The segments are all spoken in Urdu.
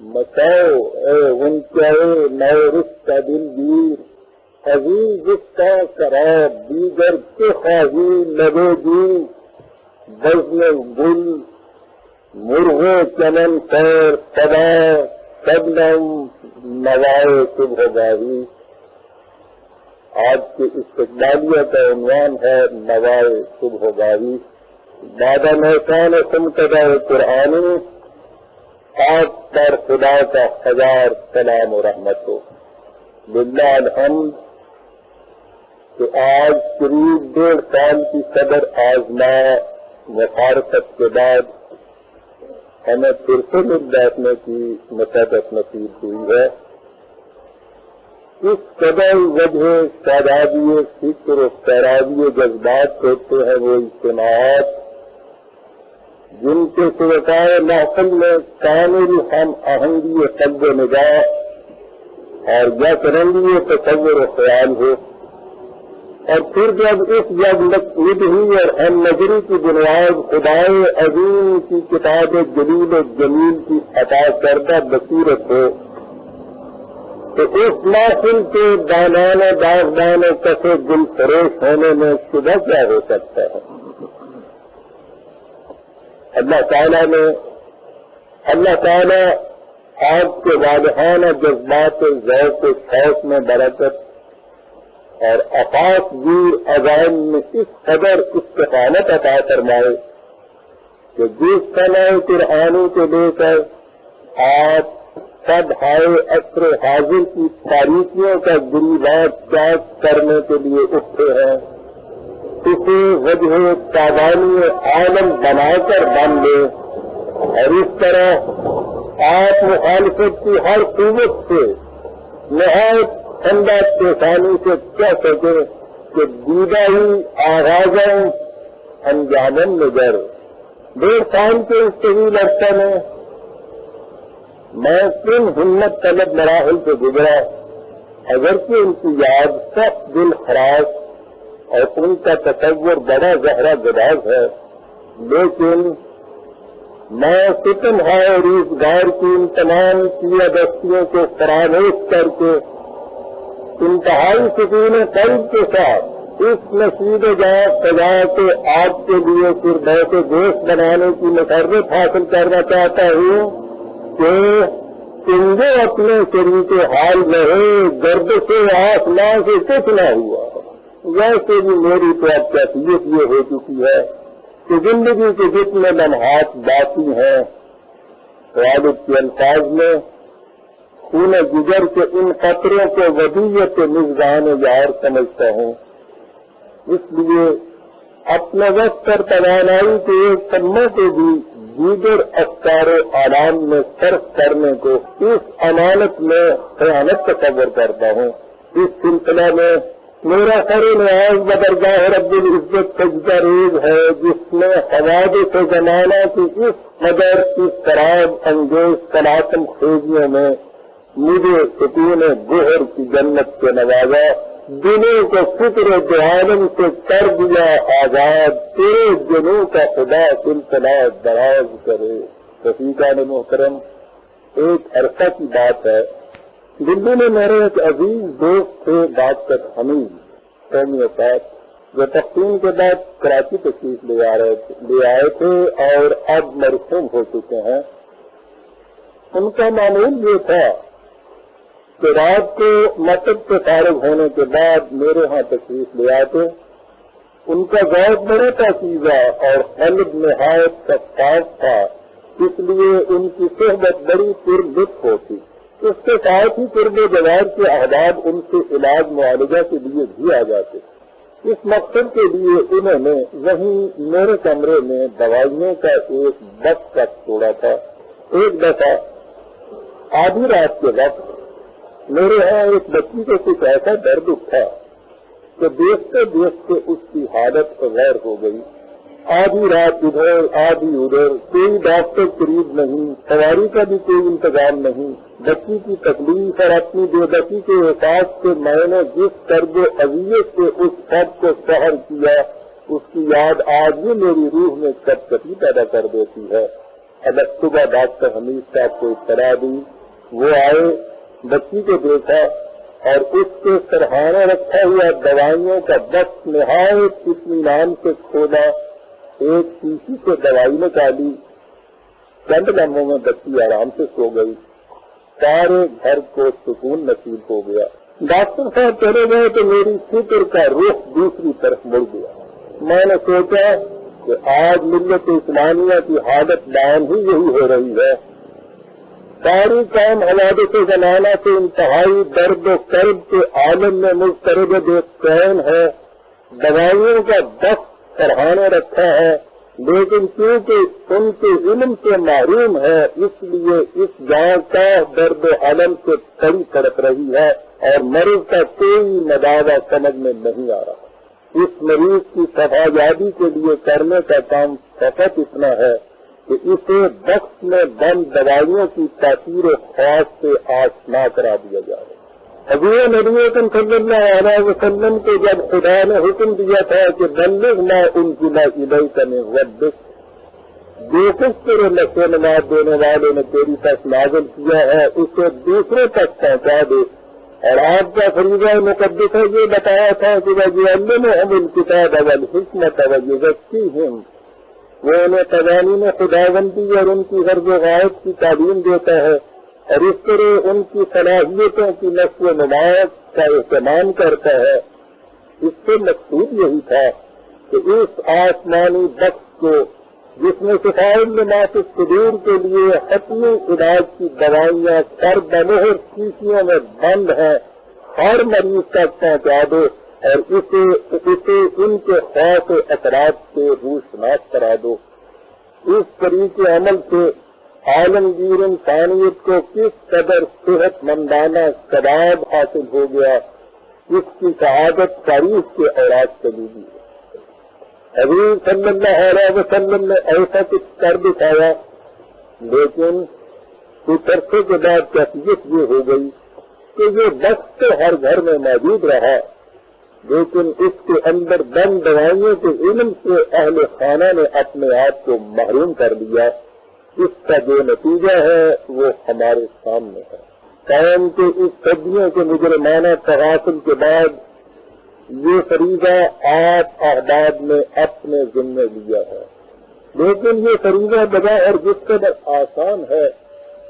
مساؤ اے غنچہ نو رشتہ دلگیر، عزیز اس کا شراب دیگر کے خواہی لبے دی، بزم گل مرغ چمن خیر صدا، شبنم نوائے صبح گاہی۔ آج کے استقبالیہ کا عنوان ہے نوائے صبح گاہی۔ بادہ محسان سمتدہ قرآنی، آپ پر خدا کا ہزار سلام و رحمت ہو۔ للہ الحمد کہ آج قریب 1.5 سال کی صدر آزما مفارقت کے بعد ہمیں پھر سے مل بیٹھنے کی مسرت نصیب ہوئی ہے۔ اس قدر وجہ شادابی فکر و سیرابی جذبات ہوتے ہیں وہ اجتماعات جن کے سوقائے محفل میں کامل ہم آہنگی قلب و نگاہ اور یا کرنگی تصور و خیال ہو، اور پھر جب اس یکمدہی اور ہم نظری کی بنیاد خدائے عظیم کی کتاب جلیل و جمیل کی عطا کردہ بصیرت ہو، تو اس محفل کے دانان و داغدان و کسے دل فروش ہونے میں شبہ کیا ہو سکتا ہے؟ اللہ تعالیٰ آپ کے واضحانہ جذبات ذوق و شوق میں برکت اور افاق گیر عزائم میں اس قدر استقامت عطا فرمائے کہ جس سنہ قرآنی کو لے کر آپ سب ہائے عصر حاضر کی تاریخیوں کا گریبان چاک کرنے کے لیے اٹھے ہیں، اسے وجہ تابانی عالم بنا کر بن لے، اور اس طرح آپ مخالفت کی ہر قوت سے نہایت ٹھنڈا پیشانی سے کہہ سکے کہ دیدہ ہی آغازاً انجامن نظر۔ 1.5 سال کے اس طویل عرصے میں میں کن ہمت طلب مراحل سے گزرا، اگرچہ ان کی یاد سخت دل خراش اور ان کا تصور بڑا گہرا گداز ہے، لیکن میں ستم ہائے روزگار کی ان تمام کیا دستیوں کو فراموش کر کے انتہائی سکون قلب کے ساتھ اس نصیب جہاں سزا کو آپ کے لیے پھر بیت گوشت بنانے کی مسرت حاصل کرنا چاہتا ہوں کہ تم اپنے شریک حال رہے، گردش آسمان سے کچھ نہ ہوا۔ ویسے بھی میری تو اب کیفیت یہ ہو چکی ہے کہ زندگی کے جتنے لمحات باقی ہیں غالب کے الفاظ میں خون جگر کے ان قطروں کو ودیعت نذران یار سمجھتا ہوں۔ اس لیے اپنے وقت پر توانائی کے ایک سمے کو بھی دیگر افکار و اعلام میں صرف کرنے کو اس امانت میں خیانت تصور کرتا ہوں۔ اس سلسلہ میں میرا خیر نیاز بدرگاہ رب العزت سجدہ ریز ہے، جس میں حوادث زمانہ کی اس قدر اس خراب انگیز طلاقم خیزیوں میں مجھے سکون گوہر کی جنت سے نوازا، دلوں کو فکر جہانم سے کر دیا آزاد، تیرے دلوں کا خدا سلسلہ دراز کرے۔ رفیقان محترم، ایک عرصہ کی بات ہے، دلی میں میرے ایک عزیز دوست تھے ڈاکٹر حمید قومی وفات، جو تقسیم کے بعد کراچی تشریف لے آئے تھے اور اب مرحوم ہو چکے ہیں۔ ان کا معمول یہ تھا کہ رات کو مکتب سے فارغ ہونے کے بعد میرے ہاں تشریف لے آتے۔ ان کا ذوق بڑا پاکیزہ اور قلب نہایت شفاف تھا، اس لیے ان کی صحبت بڑی پر لطف ہوتی۔ اس کے ساتھ ہی قرب و جوار کے احباب ان سے علاج معالجہ کے لیے بھی آ جاتے۔ اس مقصد کے لیے انہوں نے وہیں میرے کمرے میں دوائیوں کا ایک بکس رکھ چھوڑا تھا۔ ایک دفعہ آدھی رات کے وقت میرے ہاں ایک بچی کو کچھ ایسا درد اٹھا کہ دیکھتے دیکھتے اس کی حالت غیر ہو گئی۔ آدھی رات ادھر آدھی ادھر، کوئی ڈاکٹر قریب نہیں، سواری کا بھی کوئی انتظام نہیں۔ بچی کی تکلیف اور اپنی بے بسی کے احساس سے میں نے جس درد و اذیت سے اس سب کو سحر کیا، اس کی یاد آج بھی میری روح میں کپکپی پیدا کر دیتی ہے۔ الگ صبح ڈاکٹر حمید صاحب کو اطلاع دی، وہ آئے، بچی کو دیکھا اور اس کے سرہانے رکھا ہوا دوائیوں کا بکس نہایت اطمینان سے کھولا، ایک شیشی سے دوائی نکالی، چند لمحوں میں بچی آرام سے سو گئی، سارے گھر کو سکون نصیب ہو گیا۔ ڈاکٹر صاحب چلے گئے تو میری فکر کا رخ دوسری طرف مڑ گیا۔ میں نے سوچا کہ آج ملت اسلامیہ کی حالت دائم ہی یہی ہو رہی ہے، ساری قوم حوادث زمانہ سے انتہائی درد و کرب کے عالم میں مضطرب قین ہے، دوائیوں کا دست سرہانے رکھا ہے، لیکن کیونکہ ان کے علم سے محروم ہے اس لیے اس گاؤں کا درد و علم سے کڑی تڑپ رہی ہے اور مریض کا کوئی مداوع سمجھ میں نہیں آ رہا۔ اس مریض کی شفا یابی کے لیے کرنے کا کام فقط اتنا ہے کہ اسے بخش میں بند دوائیوں کی تاثیر و خواص سے آشنا کرا دیا جائے۔ حضور نبی اکرم صلی اللہ علیہ وسلم کو جب خدا نے حکم دیا تھا کہ بلغ ما انزل الیک من ربک، جو کچھ تیرے نشو و نما دینے والے نے تیری طرف نازل کیا ہے اسے دوسروں تک پہنچا دے، اور آپ کا فریضہ مقدس یہ بتایا تھا کہ وَيُعَلِّمُهُمُ الْكِتَابَ وَالْحِکْمَةَ وَيُزَکِّیہم، وہ انہیں قوانین خداوندی اور ان کی غرض و غایت کی تعلیم دیتا ہے اور اس طرح ان کی صلاحیتوں کی نشو و نما کا اہتمام کرتا ہے۔ اس سے مقصود یہی تھا کہ اس آسمانی بخش کو جس میں شفاء لما فی الصدور کے لیے حتمی علاج کی دوائیاں سر بمہر شیشیوں میں بند ہیں، ہر مریض تک پہنچا دو اور اسے ان کے خاص اثرات سے روشناس کرا دو۔ اس طریقے عمل سے عالمگیر انسانیت کو کس قدر صحت مندانہ ثواب حاصل ہو گیا، اس کی شہادت تاریخ کے اوراق چلی گئی۔ حضور صلی اللہ علیہ وسلم نے ایسا کچھ کر دکھایا، لیکن کچھ عرصے کے بعد کیفیت یہ ہو گئی کہ یہ بخش تو ہر گھر میں موجود رہا، لیکن اس کے اندر بند دوائیوں کے علم سے اہل خانہ نے اپنے آپ کو محروم کر لیا۔ اس کا جو نتیجہ ہے وہ ہمارے سامنے ہے۔ قوم کے اس صدیوں کے مجرمانہ تغافل کے بعد یہ فریضہ آپ احباب نے اپنے ذمہ لیا ہے، لیکن یہ فریضہ بظاہر جس قدر آسان ہے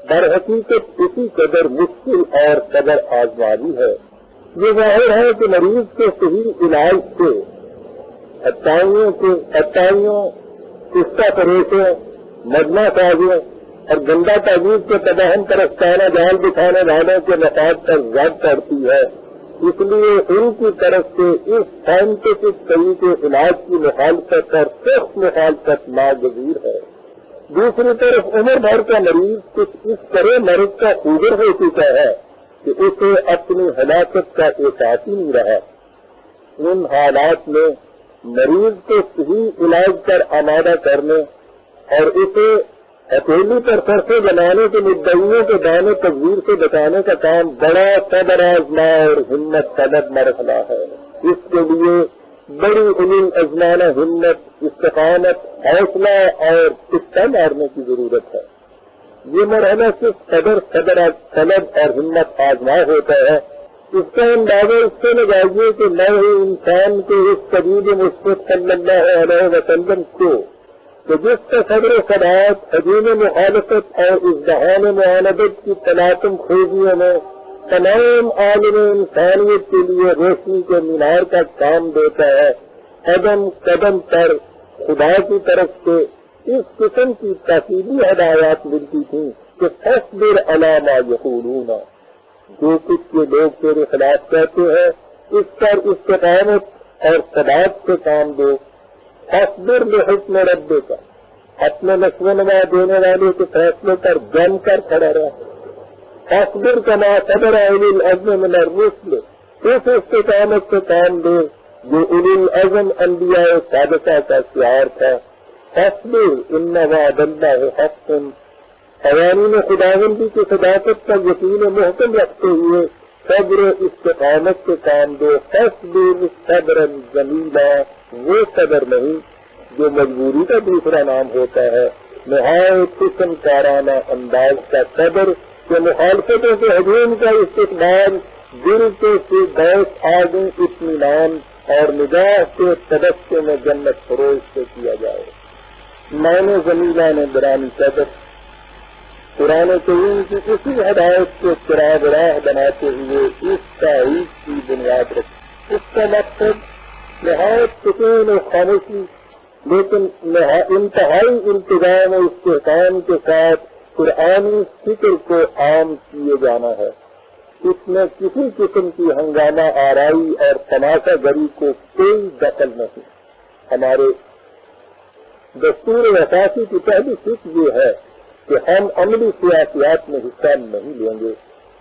در حقیقت اسی قدر مشکل اور قدر آزمائش ہے۔ یہ ظاہر ہے کہ مریض کے صحیح علاج سے اٹائیوں قصہ فریشوں، مجمع سازوں اور گندا تعویذ کے تباہم پرستانہ جال دکھانے والوں کے مفاد پر زد پڑتی ہے، اس لیے ان کی طرف سے اس سائنٹیفک طریقے علاج کی مخالفت اور سخت مخالفت ناگزیر ہے۔ دوسری طرف عمر بھر کا مریض کچھ اس طرح مرض کا خوگر ہو چکا ہے کہ اسے اپنی ہلاکت کا احساس ہی نہیں رہا۔ ان حالات میں مریض کو صحیح علاج پر آمادہ کرنے اور اسے ہتھیلی پر سرسے بنانے کے مدعیوں کے دانے تقدیر سے بچانے کا کام بڑا صبر آزما اور ہمت طلب مرحلہ ہے۔ اس کے لیے بڑی علم ازمانہ ہمت، استقامت، حوصلہ اور پٹا مارنے کی ضرورت ہے۔ یہ مرحلہ صرف صبر طلب اور ہمت آزما ہوتا ہے۔ اس کا اندازہ اس سے لگائیے کہ نئے انسان کے اس قریب مصطفیٰ صلی اللہ علیہ وسلم کو کہ جس کا صبر و صداقت حجیم مخالفت اور ازدحام معاندت کی تلاطم خوبیوں میں تمام عالم انسانیت کے لیے روشنی کے مینار کا کام دیتا ہے، قدم قدم پر خدا کی طرف سے اس قسم کی تاکیدی ہدایات ملتی تھیں کہ فاصبر علی ما یقولون، جو کچھ یہ لوگ تیرے خلاف کہتے ہیں اس پر استقامت اور صداقت سے کام دو۔ فاصبر لحکم ربک، اپنے نشو و نما دینے والے کے فیصلے پر جم کر کھڑا رہا۔ فاصبر کما صبر اولی العزم من الرسل، اس استقامت سے کام دے جو اولی العزم انبیاء سابقہ کا شعار تھا۔ فاصبر ان وعد اللہ حق، قوانین خداوندی کی صداقت کا یقین محکم رکھتے ہوئے صبر استقامت سے کام دو۔ فاصبر صبرا جمیلا، وہ صبر نہیں جو مجبوری کا دوسرا نام ہوتا ہے، نہایت قسم کارانہ انداز کا صبر کہ مخالفتوں کے ہجوم کا استقبال دل کے بیت آگے اطمینان اور نگاہ کے تبسم میں جنت فروش سے کیا جائے. معنی زمینہ نے برانی صدر قرآن کریم کی اسی ہدایت کو چراغ راہ بناتے ہوئے اس تاریخ کی بنیاد رکھی. اس کا مقصد نہایت سکون و خاموشی لیکن انتہائی انتظام و استحکام کے ساتھ قرآنی فکر کو عام کیے جانا ہے. اس میں کسی قسم کی ہنگامہ آرائی اور تماشا گری کو کوئی دخل نہیں. ہمارے دستور اساسی کی پہلی فکر یہ ہے کہ ہم عملی سیاسیات میں حصہ نہیں لیں گے.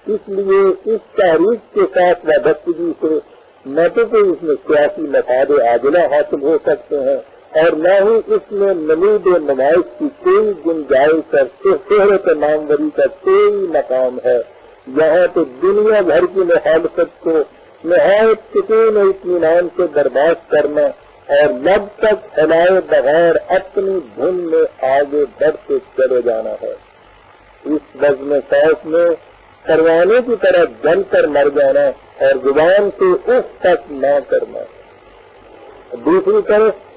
اس لیے اس تحریک کے ساتھ وابستگی سے نہ تو کوئی اس میں سیاسی مفاد عاجلہ حاصل ہو سکتے ہیں اور نہ ہی اس میں نمود و نمائش کی کوئی گنجائش اور شہرت ناموری کا کوئی مقام ہے. یہاں تو دنیا بھر کی مخالفت کو نہایت سکون و اطمینان سے برداشت کرنا اور لب تک پھیلائے بغیر اپنی دھن میں آگے بڑھتے چلے جانا ہے. اس بزم سوچ میں پروانے کی طرح جل کر مر جانا اور زبان سے اس تک نہ کرنا. دوسری طرف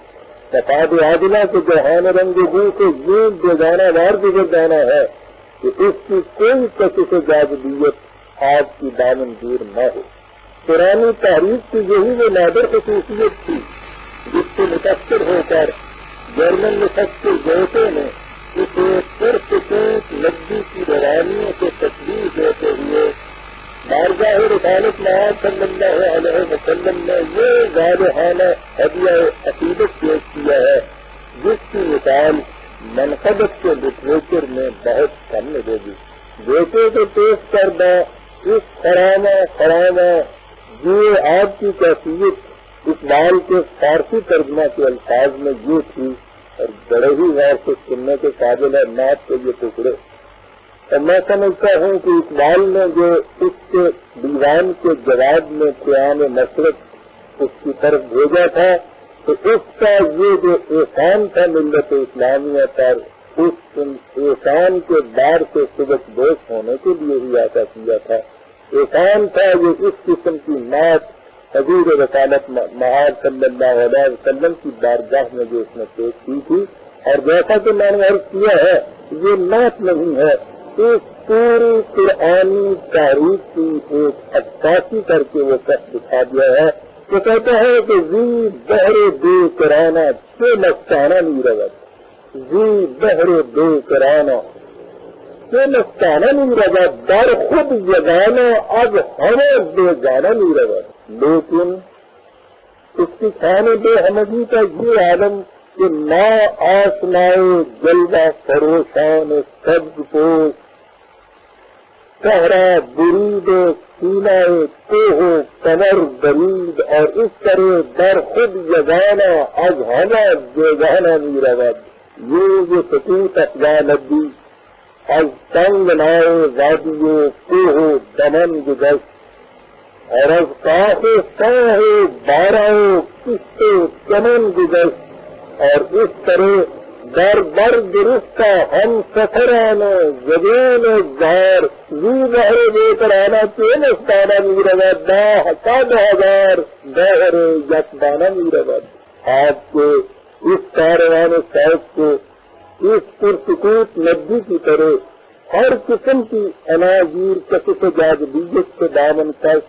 مفاد عاجلہ کے جہان رنگ بو سے یوں بیگانہ وار گزر جانا ہے کہ اس کی کوئی کشش جاذبیت آپ کی دامن گیر نہ ہو. پرانی تحریک کی یہی وہ نادر خصوصیت تھی جس سے متاثر ہو کر جرمن مفکر گوٹے نے اسے پرسکوت ندی کی روانیوں سے تشریح دیتے ہوئے بارگاہ رسالت محمد صلی اللہ علیہ وسلم نے یہ واضحانہ ہدیہ عقیدت پیش کیا ہے جس کی مثال منقبت کے لٹریچر میں بہت کم ملے گی. بیٹے کو پیش کردہ اس خرامہ یہ آپ کی کیفیت اقبال کے فارسی ترجمہ کے الفاظ میں یہ تھی اور بڑے ہی غور سے سننے کے قابل ہے نعت کے یہ ٹکڑے. اور میں سمجھتا ہوں کہ اقبال نے جو اس کے دیوان کے جواب میں قیام نصرت اس کی طرف بھیجا تھا تو اس کا یہ جو احسان تھا ملت اسلامیہ پر اس احسان کے بار سے سبق دوست ہونے کے لیے ہی ایسا کیا تھا. احسان تھا یہ اس قسم کی نعت حضور رسالت محمد صلی اللہ علیہ وسلم کی بارگاہ میں جو اس نے پیش کی تھی. اور جیسا کہ میں نے عرض کیا ہے یہ نعت نہیں ہے، اس پوری قرآنی تاریخ کی ایک عکاسی کر کے وہ سب دکھا دیا ہے. تو کہتا ہے کہ زی بحر بے کرانہ سے مستانہ نہیں رغب، زی بحر بے کرانہ سے مستانہ نہیں رغب، در خود یگانہ اب ہمیں بے جانا نہیں رغب. لیکن اس کی شان بے حمدی کا یہ عالم کہ نا آسمائے جلوہ فروشان سبز پوش صحرا برید سینہ کوہ کمر برید اور اس طرح در خود یگانہ از ہمہ بیگانہ میرود. یہ سکوت افزا ندی از تنگ نائے وادی کوہ دمن گزشت اور از کاخ ساہ بارہ کشت چمن گزشت اور اس طرح در بر درستہ ہم سفران زبین زہر زی بحر بے کرانا تین استانہ میرود دا ہزار بحر یکدانہ میرود. آپ کو اس کاروان سیف کو اس پرسکوت ندی کی طرح ہر قسم کی اناجیر کشش جاذبیت سے دامن کش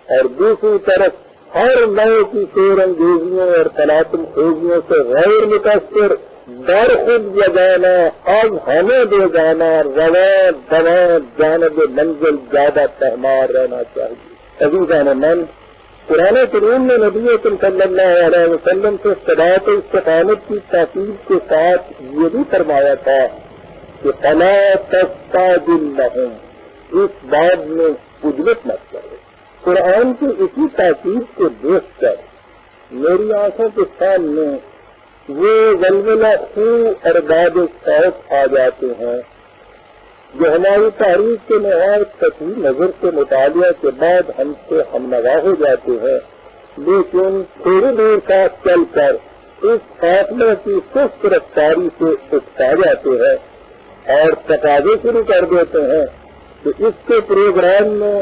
اور دوسری طرف ہر نئے کی شور انگیزیوں اور تلاطم خیزیوں سے غیر متاثر در خود یگانا اب ہمیں دے جانا رواں دواں جانب منزل زیادہ پہمار رہنا چاہیے. عزیزان من، قرآن کریم نے نبی صلی اللہ علیہ وسلم سے صداقت و استقامت کی تاکید کے ساتھ یہ بھی فرمایا تھا کہ فلا تستعجل لهم، اس بات میں عجلت مت کرو. قرآن کی اسی تاکید کو دیکھ کر میری آنکھوں کے سامنے وہ ولولہ خو ارباب شوق آ جاتے ہیں جو ہماری تاریخ کے نہایت سطحی نظر سے مطالعہ کے بعد ہم سے ہم نوا ہو جاتے ہیں. لیکن تھوڑی دیر ساتھ چل کر اس فیصلے کی سست رفتاری سے اکتا جاتے ہیں اور تقاضے شروع کر دیتے ہیں کہ اس کے پروگرام میں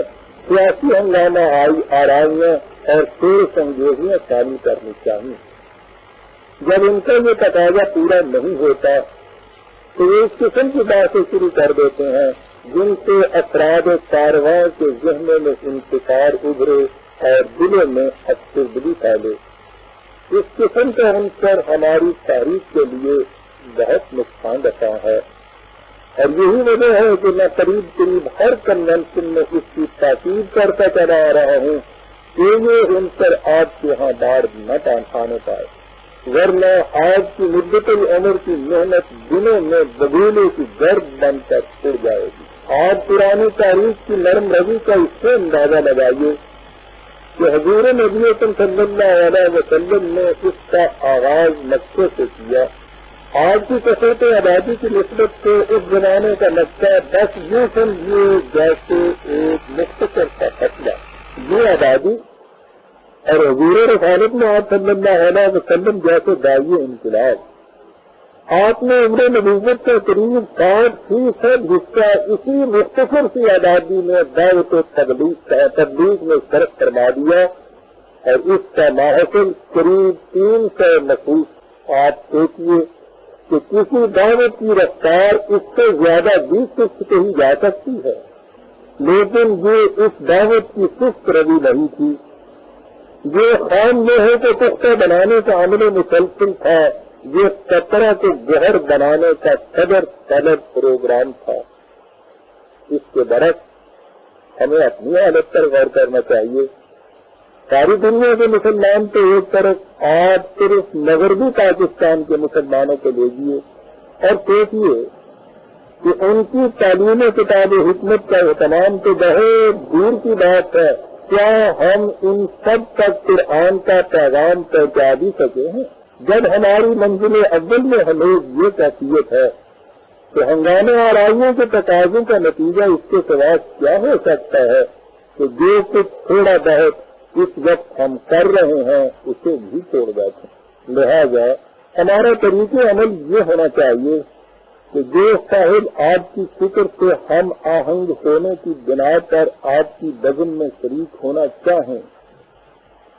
سیاسی ہنگامہ آرائیاں اور شور سنگیزیاں شامل کرنی چاہیے۔ جب ان کا یہ تقاضا پورا نہیں ہوتا تو وہ اس قسم کی باتیں شروع کر دیتے ہیں جن سے افراد کارواں کے ذہنوں میں انتشار ابھرے اور دلوں میں افسردگی پھیلے۔ اس قسم کا عنصر ہماری تاریخ کے لیے بہت نقصان دہ ہے، اور یہی وجہ ہے کہ میں قریب ہر کنونشن میں اس کی تاکید کرتا چلا آ رہا ہوں کہ یہ عنصر آپ کے یہاں بار نہ آنے پائے، ورنہ آج کی مدت العمر کی محنت دنوں میں ببولے کی گرد بن کر اڑ جائے گی۔ آپ پرانی تاریخ کی نرم روی کا اس سے اندازہ لگائیے کہ حضور نبی صلی اللہ علیہ وسلم نے اس کا آغاز مکے سے کیا۔ آج کی کثرت آبادی کی نسبت سے اس زمانے کا نقشہ بس یوں سمجھیے جیسے ایک مختصر کا فیصلہ۔ یہ آبادی اور حضور رسالت میں آپ صلی اللہ علیہ وسلم جیسے داعی انقلاب، آپ نے عمر نبوت کا قریب 60% حصہ اسی مختصر سی آبادی میں دعوت و تبلیغ میں صرف فرما دیا، اور اس کا محصول قریب 300 نفوس۔ آپ سوچیے کہ کسی دعوت کی رفتار اس سے زیادہ بھی سست کہی جا سکتی ہے، لیکن یہ اس دعوت کی سست روی نہیں تھی، یہ خام لوہے کو پختہ بنانے کا عمل مسلسل تھا، یہ قطرہ کو گوہر بنانے کا قدر طلب پروگرام تھا۔ اس کے برعکس ہمیں اپنی حالت پر غور کرنا چاہیے۔ ساری دنیا کے مسلمان تو ایک طرف، آپ صرف مغربی پاکستان کے مسلمانوں کو لیجیے اور سوچیے کہ ان کی تعلیم کتاب حکمت کا اہتمام تو بہت دور کی بات ہے، کیا ہم ان سب تک قرآن کا پیغام پہنچا بھی سکے ہیں؟ جب ہماری منزل اول میں ہمیں یہ کیفیت ہے کہ ہنگامے آرائیوں کے تقاضوں کا نتیجہ اس کے سوا کیا ہو سکتا ہے کہ جو کچھ تھوڑا بہت اس وقت ہم کر رہے ہیں اسے بھی چھوڑ بیٹھیں۔ لہذا ہمارا طریقہ عمل یہ ہونا چاہیے کہ جو صاحب آپ کی فکر سے ہم آہنگ ہونے کی بنا پر آپ کی بزم میں شریک ہونا چاہیں،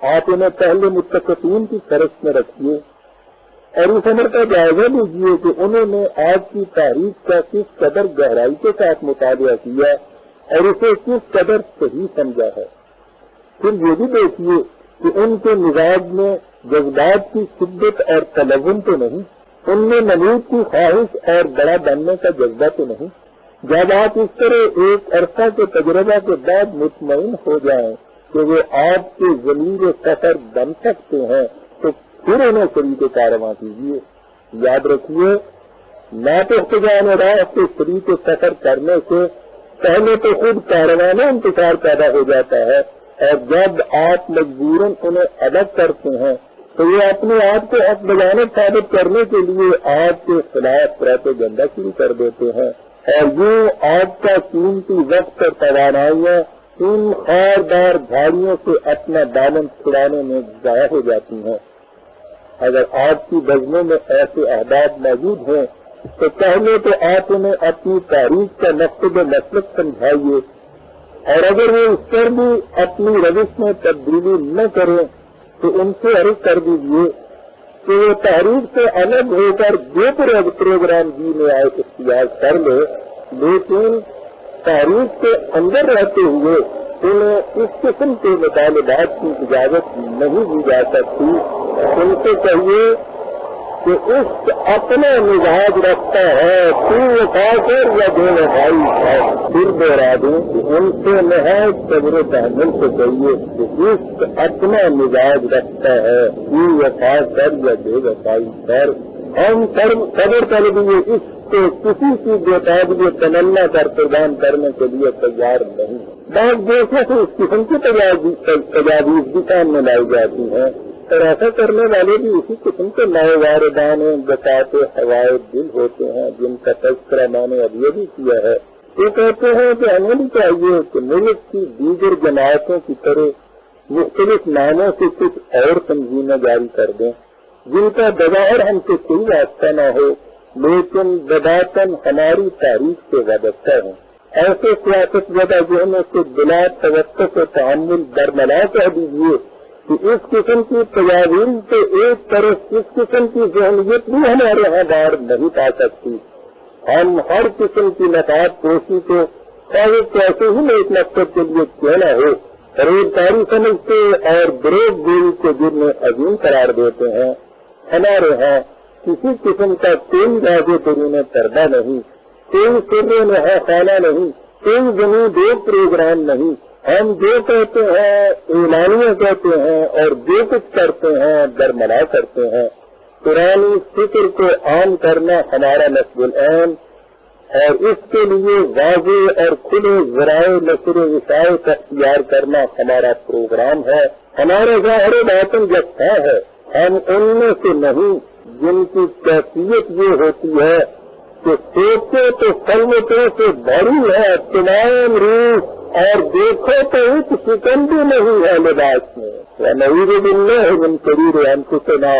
آپ انہیں پہلے متقین کی شرط میں رکھیے اور اس عمر کا جائزہ لیجیے کہ انہوں نے آج کی تاریخ کا کس قدر گہرائی کے ساتھ مطالعہ کیا اور اسے کس قدر صحیح سمجھا ہے۔ پھر یہ بھی دیکھیے کہ ان کے مزاج میں جذبات کی شدت اور تلون تو نہیں، ان میں نمود کی خواہش اور بڑا بننے کا جذبہ تو نہیں۔ جب آپ اس طرح ایک عرصہ کے تجربہ کے بعد مطمئن ہو جائیں کہ وہ آپ کے ضمیر سفر بن سکتے ہیں تو پھر انہیں شریک کارواں کیجیے۔ یاد رکھیے، ناپختگان راہ سے شریک سفر کرنے سے پہلے تو خود کارواں انتشار پیدا ہو جاتا ہے، اور جب آپ مجبوراً انہیں الگ کرتے ہیں تو یہ اپنے آپ کو حق بجانب ثابت کرنے کے لیے آپ کے خلاف پروپیگنڈا شروع کر دیتے ہیں، اور یوں آپ کا قیمتی وقت اور توانائیاں ان خاردار جھاڑیوں سے اپنا دامن چھڑانے میں ضائع ہو جاتی ہیں۔ اگر آپ کی بزموں میں ایسے احباب موجود ہیں تو پہلے تو آپ انہیں اپنی تاریخ کا مقصد و مسلک سمجھائیے، اور اگر وہ اس پر بھی اپنی روش میں تبدیلی نہ کریں تو ان سے عرض کر دیجیے کہ وہ تحریک سے الگ ہو کر جو پروگرام جی میں آئے اختیار کر لے، لیکن تاریخ کے اندر رہتے ہوئے انہیں اس قسم کے مطالبات کی اجازت نہیں دی جا سکتی۔ ان سے کہیے کہ اس اپنا مزاج رکھتا ہے، تو وفا کر یا بے وفائی ہے۔ پھر دوہرا دوں کہ ان سے نہایت صبر و تحمل سے کہیے کہ اس اپنا مزاج رکھتا ہے، تو وفا کر یا بے وفائی کر۔ ہم صبر کر دیے اس کو کسی کی بےتابی تمنا پر قربان کرنے کے لیے تیار نہیں۔ بعض دیشوں سے اس قسم کی تجاویز بھی سامنے لائی جاتی ہیں، اور ایسا کرنے والے بھی اسی قسم کے نئے واردان بساط ہوائے دل ہوتے ہیں جن کا تذکرہ میں نے اب یہ بھی کیا ہے۔ وہ کہتے ہیں کہ ہمیں بھی چاہیے کہ ملک کی دیگر جماعتوں کی طرح مختلف ناموں سے کچھ اور تنظیمیں جاری کر دیں جن کا بظاہر ہم سے کوئی واسطہ نہ ہو لیکن بباطن ہماری تاریخ سے وابستہ ہیں. ایسے سیاست زدہ ذہنوں سے بلا توقف و تعامل برملا کہہ دیجیے کہ اس قسم کی تجاویز سے ایک طرف اس قسم کی ذہنیت بھی ہمارے یہاں باہر نہیں پا سکتی. ہم ہر قسم کی نفاذ پوشی کو چاہے کیسے ہی ایک مقصد کے لیے کیوں نہ ہو فریبکاری سمجھتے اور بروک گوئی کو جرم عظیم قرار دیتے ہیں. ہمارے ہاں کسی قسم کا کوئی راز درون پردہ نہیں، کوئی سر نہا خانہ نہیں، کوئی زمین دو پروگرام نہیں. ہم جو کہتے ہیں اعلانیہ کہتے ہیں اور جو کچھ کرتے ہیں برملا کرتے ہیں. پرانی فکر کو عام کرنا ہمارا نصب العین اور اس کے لیے واضح اور کھلے ذرائع نشر و اشاعت کا اختیار کرنا ہمارا پروگرام ہے. ہمارا ظاہر و باطن یکساں ہے. ہم ان میں سے نہیں جن کی کیفیت یہ ہوتی ہے کہ سوچے تو کلمتوں سے بڑی ہے تمام روح اور دیکھو تو ایک سکند بھی نہیں ہے لباس میں. وَنَعُوذُ بِاللَّهِ مِن شُرُورِ أَنفُسِنَا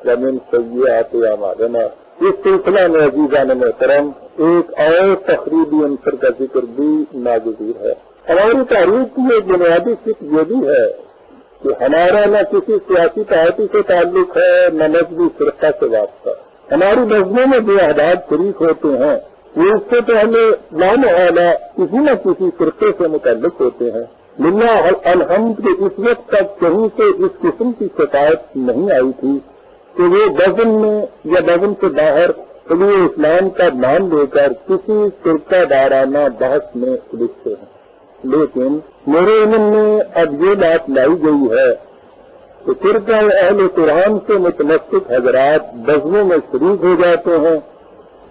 وَمِن سَيِّئَاتِ أَعْمَالِنَا. اس سلسلہ میں عزیزان محترم ایک اور تخریبی عنصر کا ذکر بھی ناگزیر ہے. ہماری تاریخ کی ایک بنیادی فکر یہ بھی ہے کہ ہمارا نہ کسی سیاسی پارٹی سے تعلق ہے نہ مذہبی فرقہ سے واسطہ. ہماری مذہبوں میں جو احداث شریک ہوتے ہیں وہ اس سے پہلے لامحالہ کسی نہ کسی فرقے سے متعلق ہوتے ہیں. للہ الحمد کے اس وقت تک کہیں سے اس قسم کی شکایت نہیں آئی تھی کہ وہ وزن میں یا وزن سے باہر علوم اسلام کا نام لے کر کسی فرقہ دارانہ بحث میں الجھتے ہیں. لیکن میرے علم میں اب یہ بات لائی گئی ہے کہ فرقہ اہل قرآن سے متمسک حضرات بزموں میں شریک ہو جاتے ہیں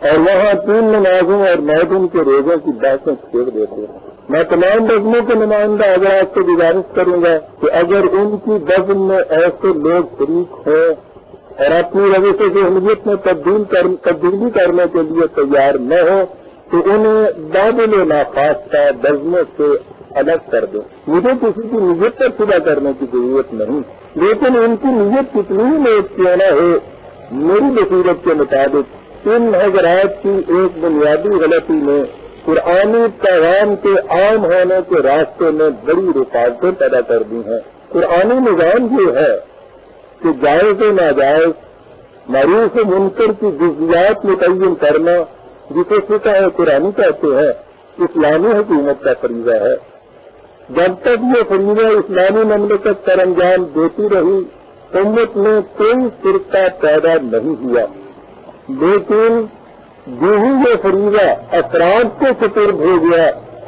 اور وہاں 3 نمازوں اور 9 دن کے روزوں کی بحثیں چھیڑ دیتے ہیں. میں تمام بزموں کے نمائندہ حضرات سے گزارش کروں گا کہ اگر ان کی بزم میں ایسے لوگ شریک ہوں اور اپنی وجہ سے ذہنیت میں تبدیلی کرنے کے لیے تیار نہ ہو تو انہیں بابل ناخواستہ بزموں سے الگ کر دیں. مجھے کسی کی نیت پر صدا کرنے کی ضرورت نہیں، لیکن ان کی نیت کتنی ہی نیک کیوں نہ ہو میری بصیرت کے مطابق ان حضرات کی ایک بنیادی غلطی نے قرآنی پیغام کے عام ہونے کے راستے میں بڑی رکاوٹیں پیدا کر دی ہیں. قرآنی نظام یہ ہے کہ جائز و ناجائز معروف و منکر کی جزیات متعین کرنا جسے فقہ قرآنی کہتے ہیں اسلامی حکومت کا فریضہ ہے. جب تک یہ فریضہ اسلامی مملکت سر انجام دیتی رہی امت میں کوئی فرقہ پیدا نہیں ہوا. لیکن جو ہی یہ فریضہ افراد کو سپرد ہو گیا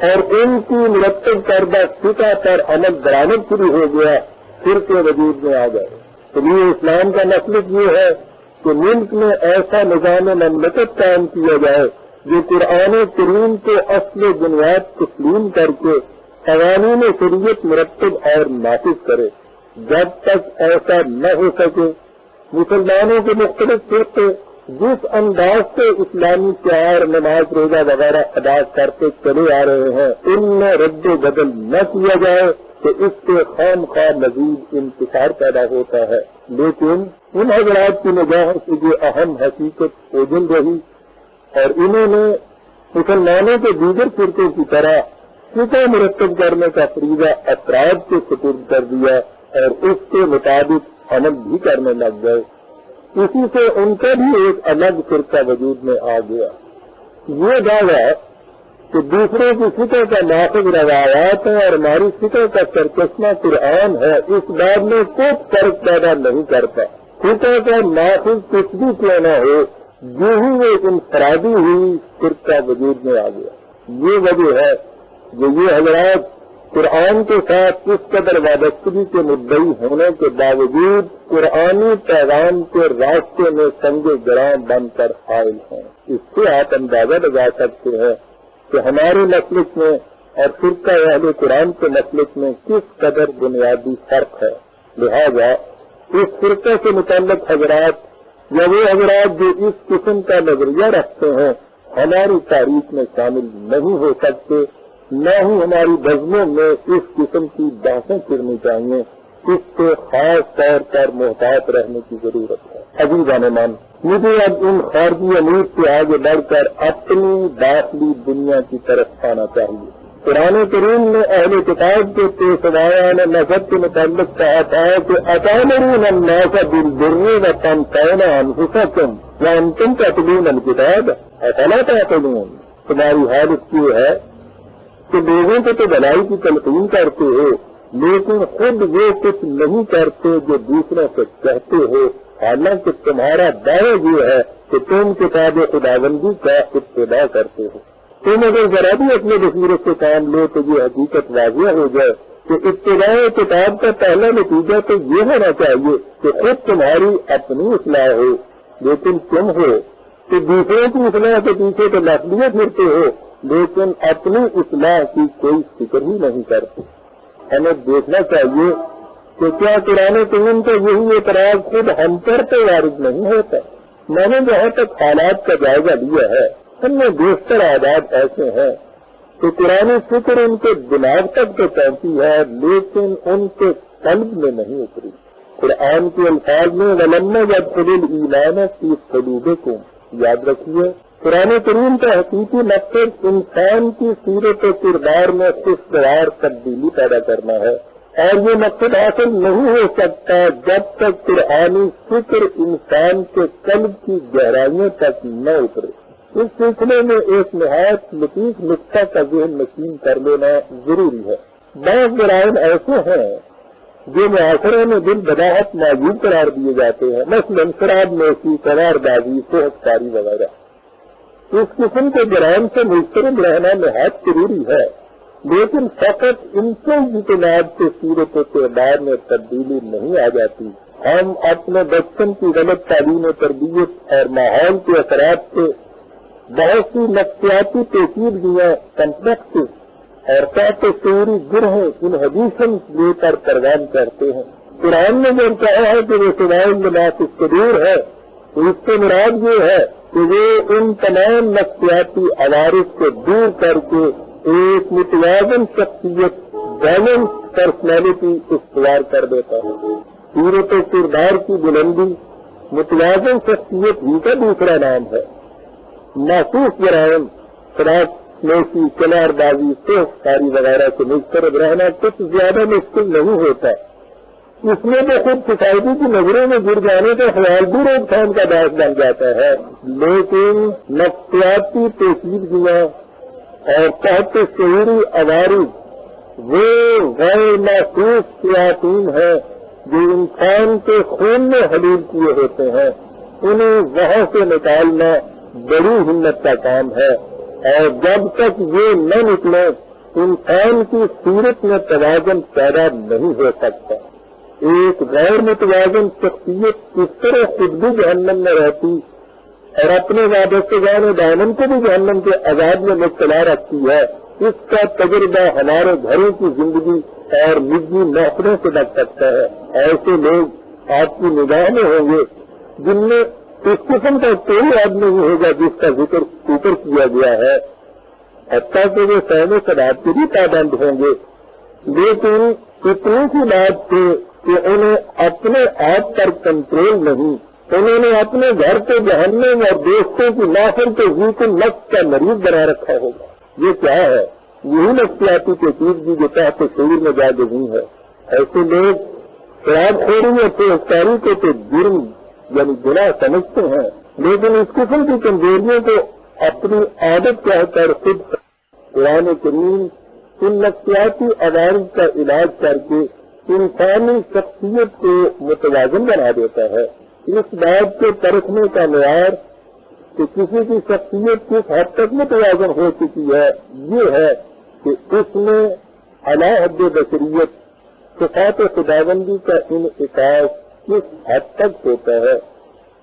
اور ان کی مرتب کردہ فقہ پر عمل درآمد شروع ہو گیا فرقے وجود میں آ گئے. تو یہ اسلام کا مسلک یہ ہے کہ ملک میں ایسا نظام مملکت قائم کیا جائے جو قرآن کریم کو اصل بنیاد تسلیم کر کے قوانین شریعت مرتب اور نافذ کرے. جب تک ایسا نہ ہو سکے مسلمانوں کے مختلف فرقے جس انداز سے اسلامی پیار نماز روزہ وغیرہ ادا کرتے چلے آ رہے ہیں ان میں رد و بدل نہ کیا جائے تو اس سے خام خواہ مزید انتشار پیدا ہوتا ہے. لیکن ان حضرات کی نگاہوں سے جو اہم حقیقت اوجھل رہی اور انہوں نے مسلمانوں کے دیگر فرقوں کی طرح فقہ مرتب کرنے کا فریضہ افراد کو سپرد کر دیا اور اس کے مطابق عمل بھی کرنے لگ گئے. اسی سے ان کا بھی ایک الگ فرقہ وجود میں آ گیا. یہ دعویٰ کہ دوسروں کی فقہ کا نافذ روایات ہے اور ہماری فقہ کا سرچشمہ قرآن ہے اس بات میں کوئی فرق پیدا نہیں کرتا. فقہ کا نافذ کچھ بھی کیوں نہ ہو جو ہی وہ انفرادی ہوئی فرقہ وجود میں آ گیا. یہ وجہ ہے جو یہ حضرات قرآن کے ساتھ اس قدر وابستگی کے مدعی ہونے کے باوجود قرآنی پیغام کے راستے میں سنگ گراں بن کر حائل ہیں. اس سے آپ اندازہ لگا سکتے ہیں کہ ہمارے مسلک میں اور فرقہ اہل قرآن کے مسلک میں کس قدر بنیادی فرق ہے. لہذا اس فرقے سے متعلق حضرات یا وہ حضرات جو اس قسم کا نظریہ رکھتے ہیں ہماری تاریخ میں شامل نہیں ہو سکتے، نہ ہی ہماری بزموں میں اس قسم کی بحثیں کرنی چاہیے. اس سے خاص طور پر محتاط رہنے کی ضرورت ہے. عزیزان مان، مجھے اب ان خارجی امور سے آگے بڑھ کر اپنی داخلی دنیا کی طرف آنا چاہیے۔ قرآن کریم نے اہل کتاب کے پیشوایان مذہب کے متعلق کہا تھا کہ اتامرون الناس بالبر وتنسون انفسکم وانتم تتلون الکتاب افلا تعقلون۔ تمہاری حالت یہ ہے کہ لوگوں کو تو بھلائی کی تلقین کرتے ہو لیکن خود وہ کچھ نہیں کرتے جو دوسروں سے کہتے ہو، حالانکہ تمہارا دعویٰ یہ ہے کہ تم کتاب خداوندی کا اتباع کرتے ہو۔ تم اگر ذرا بھی اپنے بصیرت سے کام لو تو یہ حقیقت واضح ہو جائے کہ اتباع کتاب کا پہلا نتیجہ تو یہ ہونا چاہیے کہ خود تمہاری اپنی اصلاح ہو، لیکن تم ہو کہ دوسروں کی اصلاح کے پیچھے تو نسلیے پھرتے ہو لیکن اپنی اصلاح کی کوئی فکر ہی نہیں کرتے۔ ہمیں دیکھنا چاہیے کہ کیا قرآن کریم کا یہی اعتراض خود ہم پر تو وارد نہیں ہوتا۔ میں نے جہاں تک حالات کا جائزہ لیا ہے ہم میں بیشتر عادات ایسے ہیں کہ قرآن فکر ان کے دماغ تک تو پہنچی ہے لیکن ان کے قلب میں نہیں اتری۔ قرآن کے الفاظ میں وَلَمَّا يَدْخُلِ الْإِيمَانَ فِي قُلُوبِكُمْ، یاد رکھیے قرآن کریم کا حقیقی مقصد انسان کی صورت و کردار میں خوشگوار تبدیلی پیدا کرنا ہے، اور یہ مقصد حاصل نہیں ہو سکتا جب تک قرآنی فکر انسان کے قلب کی گہرائیوں تک نہ اترے۔ اس سلسلے میں ایک نہایت لطیف نقطہ کا ذہن نشین کر لینا ضروری ہے۔ بعض جرائم ایسے ہیں جو معاشرے میں دل بداحت موجود قرار دیے جاتے ہیں، مثلاً شراب نوشی، قمار بازی، صحت کاری وغیرہ۔ اس قسم کے جرائم سے مسترد رہنا نہایت ضروری ہے، لیکن فقط ان کے اجتناب سے صورت و کردار میں تبدیلی نہیں آ جاتی۔ ہم اپنے بچپن کی غلط تعلیم و تربیت اور ماحول کے اثرات سے بہت سی نفسیاتی پیچیدگیاں، کمپلیکسز اور تحت شعوری گرہیں انہیبیشن لے کر پروان کرتے ہیں۔ قرآن نے جب کہا ہے کہ وہ سوائے الناس الصدور ہے تو اس سے مراد یہ ہے کہ وہ ان تمام نفسیاتی عوارض کو دور کر کے ایک متوازن شخصیت، بیلنس پرسنالٹی استوار کر دیتا ہے۔ صورت و کردار کی بلندی متوازن شخصیت ہی کا دوسرا نام ہے۔ محسوس جرائم، شراب نوشی، قمار بازی، صحت کاری وغیرہ سے مسترد رہنا کچھ زیادہ مشکل نہیں ہوتا۔ اس میں تو خود سوسائٹی کی نظروں میں گر جانے کا خیال بھی روک تھام کا باعث بن جاتا ہے، لیکن نفسیاتی پیچیدگیاں اور تحت شعوری عوارض وہ غیر محسوس شیاطین ہیں جو انسان کے خون میں حلول کیے ہوتے ہیں، انہیں وہاں سے نکالنا بڑی ہمت کا کام ہے، اور جب تک یہ نہ نکلے انسان کی صورت میں توازن پیدا نہیں ہو سکتا۔ ایک غیر متوازن شخصیت کس طرح خود بھی جہنم میں رہتی اور اپنے وابستگان دامن کو بھی جہنم کے عذاب میں مبتلا رکھتی ہے، اس کا تجربہ ہمارے گھروں کی زندگی اور نجی محفلوں سے لگ سکتا ہے۔ ایسے لوگ آپ کی نگاہ میں ہوں گے جن میں اس قسم کا کوئی آدمی نہیں ہوگا جس کا ذکر اوپر کیا گیا ہے، حتیٰ کہ وہ سہم و سداد کے بھی پابند ہوں گے، لیکن اتنی سی بات تھی کہ انہیں اپنے آپ پر کنٹرول نہیں، انہوں نے اپنے گھر کے جہنم اور دوستوں کی محفل کے ذیق النفس کا مریض بنا رکھا ہوگا۔ یہ کیا ہے؟ یہی نفسیاتی پیچیدگی جو تحت شعور میں جا گزری ہے۔ ایسے لوگ شراب خوری یا صحت کو تو جرم یعنی گناہ سمجھتے ہیں، لیکن اس قسم کی کمزوریوں کو اپنی عادت کہہ کر خود قرآن کریم ان نفسیاتی عوارض کا علاج کر کے انسانی شخصیت کو متوازن بنا دیتا ہے۔ اس بات کو پرکھنے کا معیار کہ کسی کی شخصیت کس حد تک متوازن ہو چکی ہے یہ ہے کہ اس میں اعلیٰ حد بشریت، صفات خداوندی کا انعکاس کس حد تک ہوتا ہے۔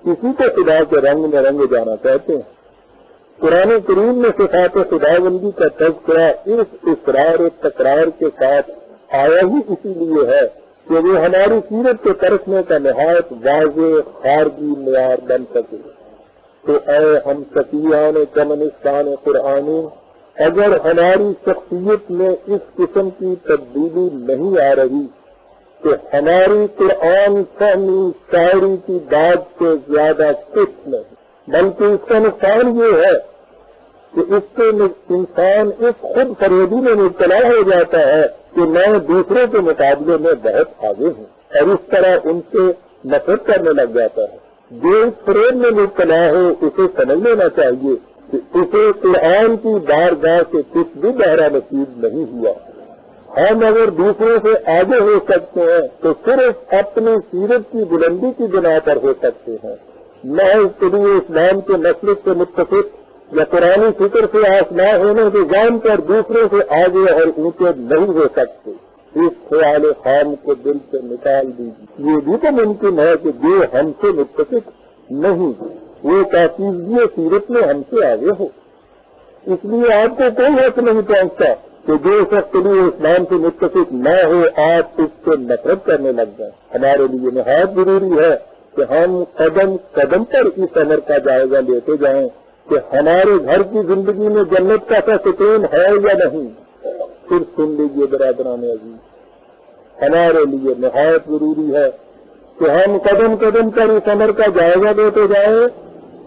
کسی کو خدا کے رنگ میں رنگ جانا چاہتے ہیں۔ قرآن کریم میں صفات خداوندی کا تذکرہ اس اصرار و تکرار کے ساتھ آیا ہی اسی لیے ہے کہ وہ ہماری سیرت کو پرکھنے کا نہایت واضح خارجی معیار بن سکے۔ تو اے ہم سفیان کمنستان قرآنی، اگر ہماری شخصیت میں اس قسم کی تبدیلی نہیں آ رہی کہ ہماری قرآن فہمی شاعری کی بات سے زیادہ کچھ نہیں، بلکہ اس کا نقصان یہ ہے کہ اس سے انسان اس خود فریبی میں مبتلا ہو جاتا ہے کہ میں دوسروں کے مقابلے میں بہت آگے ہوں، اور اس طرح ان سے نفرت کرنے لگ جاتا ہے۔ جو اس فریب میں مبتلا ہو اسے سمجھ لینا چاہیے کہ اسے قرآن کی بارگاہ سے کچھ بھی بہرا نصیب نہیں ہوا۔ ہم اگر دوسروں سے آگے ہو سکتے ہیں تو صرف اپنی سیرت کی بلندی کی بنا پر ہو سکتے ہیں، محض طلوع اسلام کے مسلک سے متفق یا قرآنی فکر سے آسنا ہونے کے جان پر دوسروں سے آگے اور اونچے نہیں ہو سکتے۔ اس خیال خام کو دل سے نکال دیجیے۔ یہ بھی تو ممکن ہے کہ جو ہم سے متفق نہیں وہ پاکیزگی سیرت میں ہم سے آگے ہو۔ اس لیے آپ کو کوئی حق نہیں پہنچتا کہ جو شخص طلوع اسلام سے متفق نہ ہو آپ اس سے نفرت کرنے لگ جائیں۔ ہمارے لیے نہایت ضروری ہے کہ ہم قدم قدم پر اس امر کا جائزہ لیتے جائیں کہ ہمارے گھر کی زندگی میں جنت کا سکون ہے یا نہیں۔ پھر سن لیجیے برادران عزیز، ہمارے لیے نہایت ضروری ہے کہ ہم قدم قدم پر اس امر کا جائزہ لیتے جائیں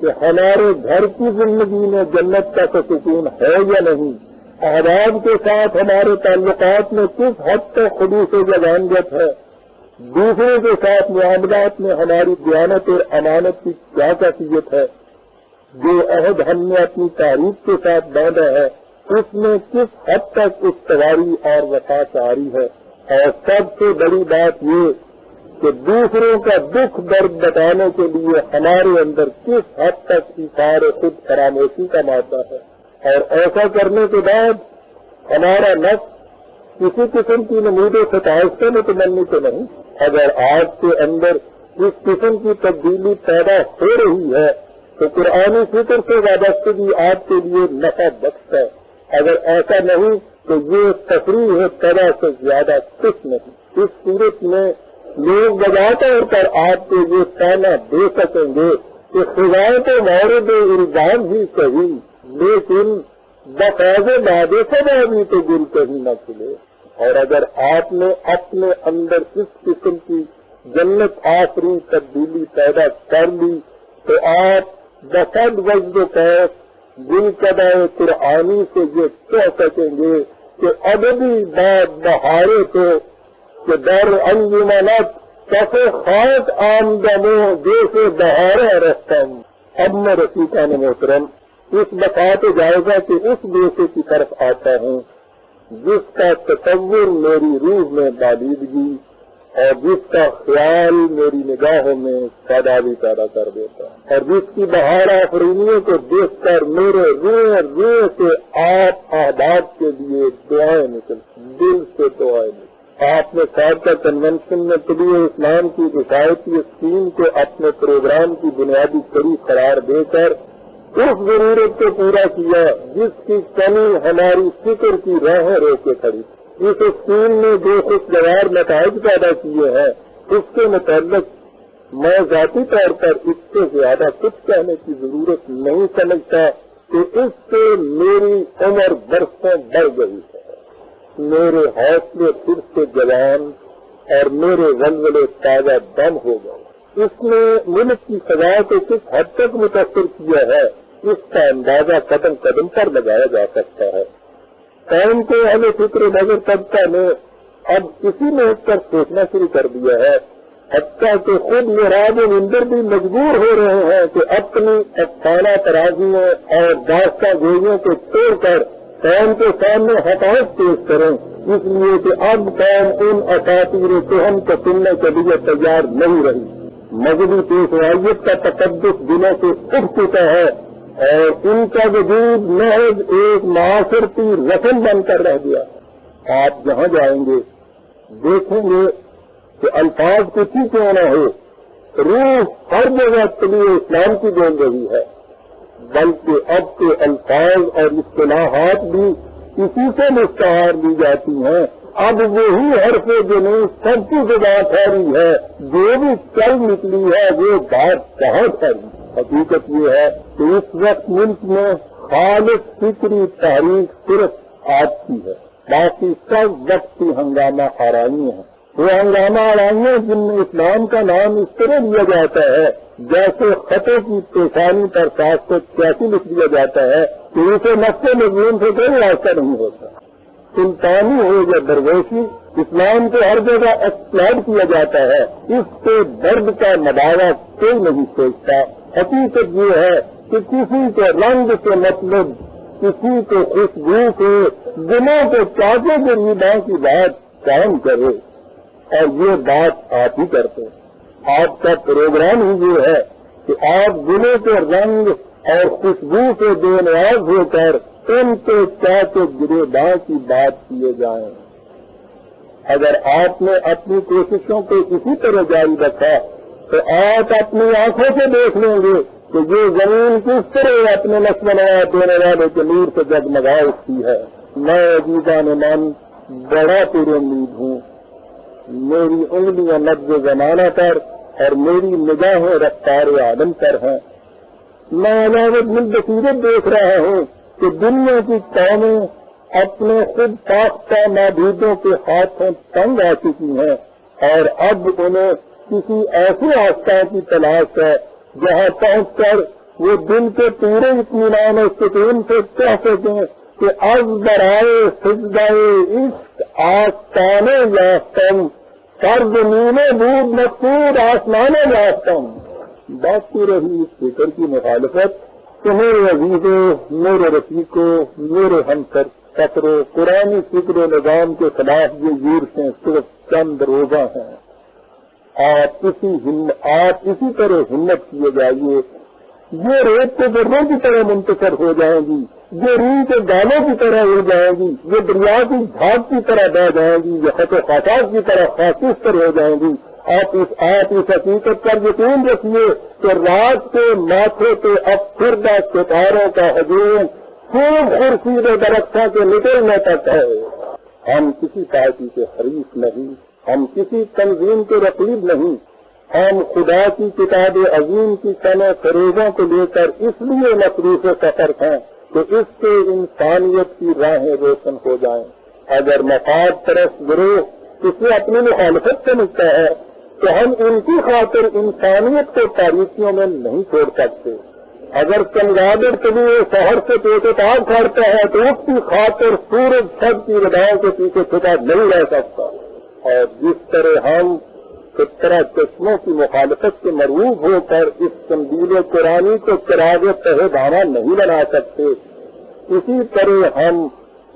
کہ ہمارے گھر کی زندگی میں جنت کا سکون ہے یا نہیں، احباب کے ساتھ ہمارے تعلقات میں کس حد تک خلوص و جوانیت ہے، دوسروں کے ساتھ معاملات میں ہماری دیانت اور امانت کی کیا کیفیت ہے، جو عہد ہم نے اپنی تاریخ کے ساتھ باندھا ہے اس میں کس حد تک استواری اور وفا چاری ہے، اور سب سے بڑی بات یہ کہ دوسروں کا دکھ درد بتانے کے لیے ہمارے اندر کس حد تک اظہار خود فراموشی کا مادہ ہے، اور ایسا کرنے کے بعد ہمارا نفس کسی قسم کی نمود و ستائش سے متمنی تو نہیں۔ اگر آپ کے اندر اس قسم کی تبدیلی پیدا ہو رہی ہے تو قرآنی فکر سے وابستگی آپ کے لیے نفع بخش ہے، اگر ایسا نہیں تو یہ تفریح طرح سے زیادہ کچھ نہیں۔ اس صورت میں لوگ بجا طور پر آپ کو یہ تانا دے سکیں گے کہ خداؤں تو مورد الزام ہی صحیح، لیکن بفاظ باد سبا بھی تو گل کہیں نہ کھلے۔ اور اگر آپ نے اپنے اندر اس قسم کی جنت آفری تبدیلی پیدا کر لی تو آپ بفد وزد و کیف گل قدائے قرآنی سے یہ کہہ سکیں گے کہ ابدی باد بہارے تو کہ در انجمنت کسے خاک آمدنو جیسے بہارا رستم۔ اب میں رفیقان محترم اس بقات جائزہ کے اس بیسے کی طرف آتا ہوں جس کا تصور میری روح میں بالیدگی اور جس کا خیال میری نگاہوں میں سادگی پیدا کر دیتا ہے، اور جس کی بہار آفرینیوں کو دیکھ کر میرے روح روح سے آپ احباب کے لیے دعائیں نکل دل سے دعائیں نکل۔ آپ نے سابقہ کنونشن میں طلوع اسلام کی حفاظتی اسکیم کو اپنے پروگرام کی بنیادی کڑی قرار دے کر اس ضرورت کو پورا کیا جس کی کمی ہماری فکر کی راہیں روکے کھڑی۔ اس اسکیم نے جو خوشگوار نتائج پیدا کیے ہیں اس کے متعلق میں ذاتی طور پر اس سے زیادہ کچھ کہنے کی ضرورت نہیں سمجھتا کہ اس سے میری عمر برسوں بڑھ گئی ہے، میرے حوصلے پھر سے جوان اور میرے ولولے تازہ دم ہو گئے۔ اس نے ملک کی فضا کو کس حد تک متاثر کیا ہے اس کا اندازہ قدم قدم پر لگایا جا سکتا ہے۔ قوم کو اہل فکر نظر طبقہ نے اب اسی میں پر سوچنا شروع کر دیا ہے، حتیٰ کہ خود مراد منبر بھی مجبور ہو رہے ہیں کہ اپنی افسانہ ترازیوں اور داستہ گوئیوں کو توڑ کر قوم کے سامنے حقائق پیش کریں، اس لیے کہ اب قوم ان اساطیر توہم کو سننے کے لیے تیار نہیں رہی۔ مذہبی پیشوائیت کا تقدس دنوں سے اٹھ چکا ہے اور ان کا وجود محض ایک معاشرتی رسم بن کر رہ گیا۔ آپ جہاں جائیں گے دیکھیں گے کہ الفاظ کچھ ہی کیوں نہ ہو، روح ہر جگہ طلوع اسلام کی بول رہی ہے، بلکہ اب کے الفاظ اور اصطلاحات بھی اسی سے مستعار لی جاتی ہیں۔ اب وہی حرف جنوں سب کی زبان ٹھہری ہے، جو بھی چل نکلی ہے وہ بات کہاں ٹھہری۔ حقیقت یہ ہے کہ اس وقت ملک میں خالص فکری تحریک صرف آپ کی ہے، باقی سب وقت کی ہنگامہ آرائی ہیں۔ وہ ہنگامہ آرائیاں جن میں اسلام کا نام اس طرح لیا جاتا ہے جیسے خطوں کی پیشانی پر 786 لکھ دیا جاتا ہے کہ اسے نقطے مضمون سے کوئی راستہ نہیں ہوتا. سلطانی ہو یا درویشی، اسلام کو ہر جگہ ایکسپلائٹ کیا جاتا ہے. اس کے درد کا مداوع کوئی نہیں سوچتا. حقیقت یہ ہے کہ کسی کے رنگ سے مطلب، کسی کو خوشبو سے، دلوں کو چاچے کے ریباں کی بات قائم کرے، اور یہ بات آپ ہی کرتے ہیں. آپ کا پروگرام ہی یہ ہے کہ آپ دلوں کے رنگ اور خوشبو سے بے نیاز ہو کر ان کے چاچے گریباں کی بات کیے جائیں. اگر آپ نے اپنی کوششوں کو اسی طرح جاری رکھا تو آپ اپنی آنکھوں سے دیکھ لیں گے کہ یہ زمین کس طرح اپنے نشو و نما دینے والے کے نور سے جگمگا اٹھتی ہے. میں عزیزان من بڑا پر امید ہوں. میری انگلیاں نبض زمانہ پر اور میری نگاہیں رفتار عالم پر ہیں. میں علاوت من بصیرت دیکھ رہا ہوں کہ دنیا کی قومیں اپنے خود ساختہ معبودوں کے ہاتھوں تنگ آ چکی ہیں، اور اب انہیں کسی ایسے آستان کی تلاش ہے جہاں پہنچ کر وہ دل کے پورے اطمینان اور سکون سے کہہ سکیں کہ از برائے سجدائے عشق آستانے یافتم، سر زمین بود مقصود آسمانے یافتم. باقی رہی اس فکر کی مخالفت کہ میرے عزیزوں، میرے رفیقوں، میرے ہمسر فکروں، قرآنی فکر و نظام کے خلاف یہ یورشیں صرف چند روزہ ہیں. آپ اسی طرح ہمت کیے جائیے. یہ ریت کے ذروں کی طرح منتشر ہو جائیں گی، یہ روح کے گالوں کی طرح اڑ جائیں گی، یہ دریا کی جھاگ کی طرح بہ جائیں گی، یہ خط و خطاط کی طرح خاکستر ہو جائیں گی. آپ اس حقیقت پر یقین رکھیے کہ رات کے ماتھے پہ اب فردہ ستاروں کا ہجوم خوب خورشید درختوں کے نکلنے تک ہے. ہم کسی پارٹی کے حریف نہیں، ہم کسی تنظیم کے رقیب نہیں. ہم خدا کی کتاب عظیم کی سنہ فریضوں کو لے کر اس لیے مصروف سفر ہیں کہ اس سے انسانیت کی راہیں روشن ہو جائیں. اگر مفاد پرست گروہ اسے اپنی مخالفت سمجھتا ہے تو ہم ان کی خاطر انسانیت کو تاریخیوں میں نہیں چھوڑ سکتے. اگر چمگادڑ طلوع شہر سے پیٹتاب کھڑتا ہے تو اس کی خاطر سورج سب کی رداؤں کے پیچھے چھپا نہیں رہ سکتا. اور جس طرح ہم سترہ چشموں کی مخالفت سے مرعوب ہو کر اس قندیل قرآنی کو چراغ تہ دانا نہیں بنا سکتے، اسی طرح ہم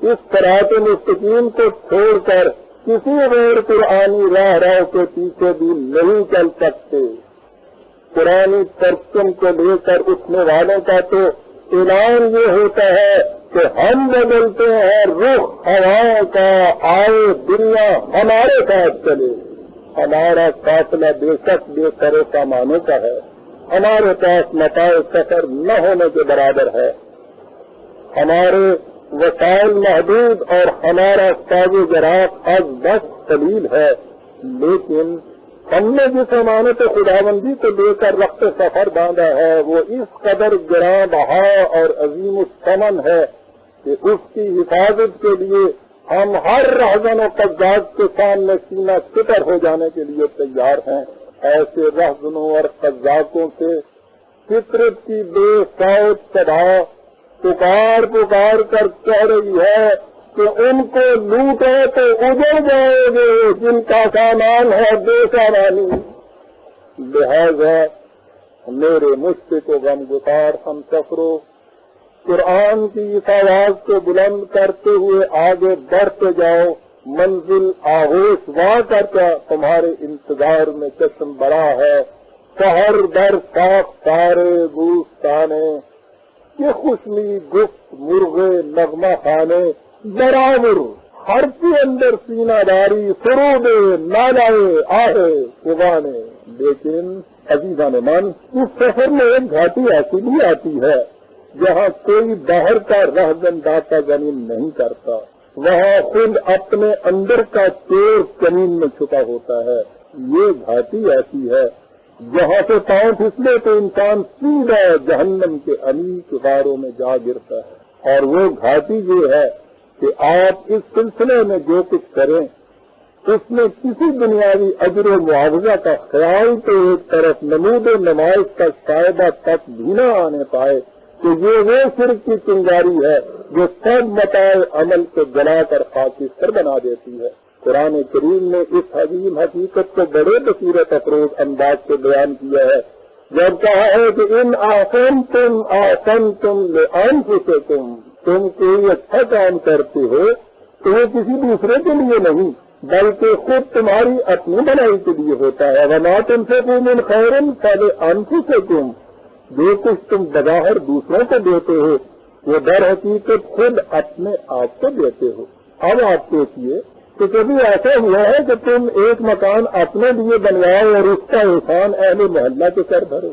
اس صراط مستقیم کو چھوڑ کر کسی غیر قرآنی راہ کے پیچھے بھی نہیں چل سکتے. قرآنی پرچم کو لے کر اٹھنے والوں کا تو اعلان یہ ہوتا ہے کہ ہم بدلتے ہیں رخ ہواؤں کا، آئے دنیا ہمارے ساتھ چلے. ہمارا فاصلہ بے شک بے سر و سامانوں کا ہے، ہمارے پاس متاع سفر نہ ہونے کے برابر ہے. ہمارے وسائل محدود اور ہمارا ساز و جراق از بس قلیل ہے، لیکن ہم نے جس امانت خداوندی کو لے کر رخت سفر باندھا ہے وہ اس قدر گراں بہا اور عظیم الثمن ہے کہ اس کی حفاظت کے لیے ہم ہر رہزن و قزاق کے سامنے سینہ سپر ہو جانے کے لیے تیار ہیں. ایسے رہزنوں اور قزاقوں سے فطرت کی بے صوت صدا پکار کر کہہ رہی ہے کہ ان کو لوٹے تو اجڑ جائیں گے جن کا سامان ہے بے سامانی. لہذا میرے مشفق و غمگسار ہم سفروں، قرآن کی اس آواز کو بلند کرتے ہوئے آگے بڑھتے جاؤ. منزل آغوش وا کرتا تمہارے انتظار میں چشم بڑا ہے. شہر در صاف سارے بوستانے، یہ خوشمی گفت مرغے نغمہ خانے، برابر ہر کے اندر سینہ داری سرودے نالائے آہے اگانے. لیکن عزیزان من، اس سفر میں ایک گھاٹی ایسی بھی آتی ہے جہاں کوئی باہر کا رہزن داتا زمین نہیں کرتا. وہاں خود اپنے اندر کا چور زمین میں چھپا ہوتا ہے. یہ گھاٹی ایسی ہے جہاں سے پاؤں پھسلے تو انسان سیدھا جہنم کے عمیق غاروں میں جا گرتا ہے. اور وہ گھاٹی یہ ہے کہ آپ اس سلسلے میں جو کچھ کریں اس میں کسی دنیاوی اجر و معاوضہ کا خیال تو ایک طرف نمود و نمائش کا شائبہ تک بھی نہ آنے پائے کہ یہ وہ شرک کی چنگاری ہے جو سب متاع عمل کو جلا کر خاکستر بنا دیتی ہے۔ قرآن کریم نے اس عظیم حقیقت کو بڑے بصیرت افروز انداز سے بیان کیا ہے جب کہا ہے کہ ان احسنتم احسنتم لانفسکم، تم کوئی اچھا کام کرتے ہو تو وہ کسی دوسرے کے لیے نہیں بلکہ خود تمہاری اپنی بھلائی کے لیے ہوتا ہے۔ وما تنفقوا من خیر فلانفسکم، جو کچھ تم بظاہر دوسروں کو دیتے ہو وہ در حقیقت خود اپنے آپ کو دیتے ہو۔ اب آپ سوچئے کہ کبھی ایسا ہوا ہے کہ تم ایک مکان اپنے لیے بنواؤ اور اس کا احسان اہل محلہ کے سر بھرو،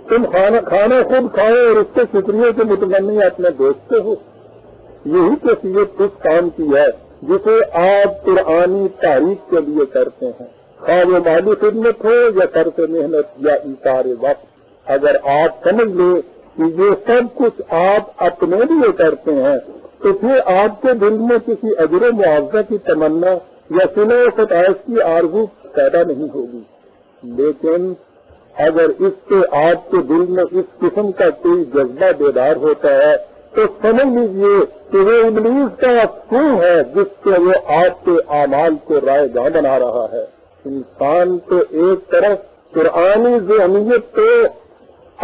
تم کھانا خود کھاؤ اور اس کے شکریہ کے متمنی اپنے دوست ہو۔ یہی کیفیت اس کام کی ہے جسے آپ قرآنی تحریک کے لیے کرتے ہیں، خواہ وہ مالی خدمت ہو یا طرز محنت یا ایثار وقت۔ اگر آپ سمجھ لیں کہ یہ سب کچھ آپ اپنے لیے کرتے ہیں تو پھر آپ کے دل میں کسی اجر و معاوضہ کی تمنا یا صلح و ستائش کی آرزو پیدا نہیں ہوگی، لیکن اگر اس سے آپ کے دل میں اس قسم کا کوئی جذبہ بیدار ہوتا ہے تو سمجھ لیجیے کہ وہ ابلیس کا افسون ہے جس سے وہ آپ کے اعمال کو رائے گاہ بنا رہا ہے۔ انسان تو ایک طرف قرآنی ذہنیت تو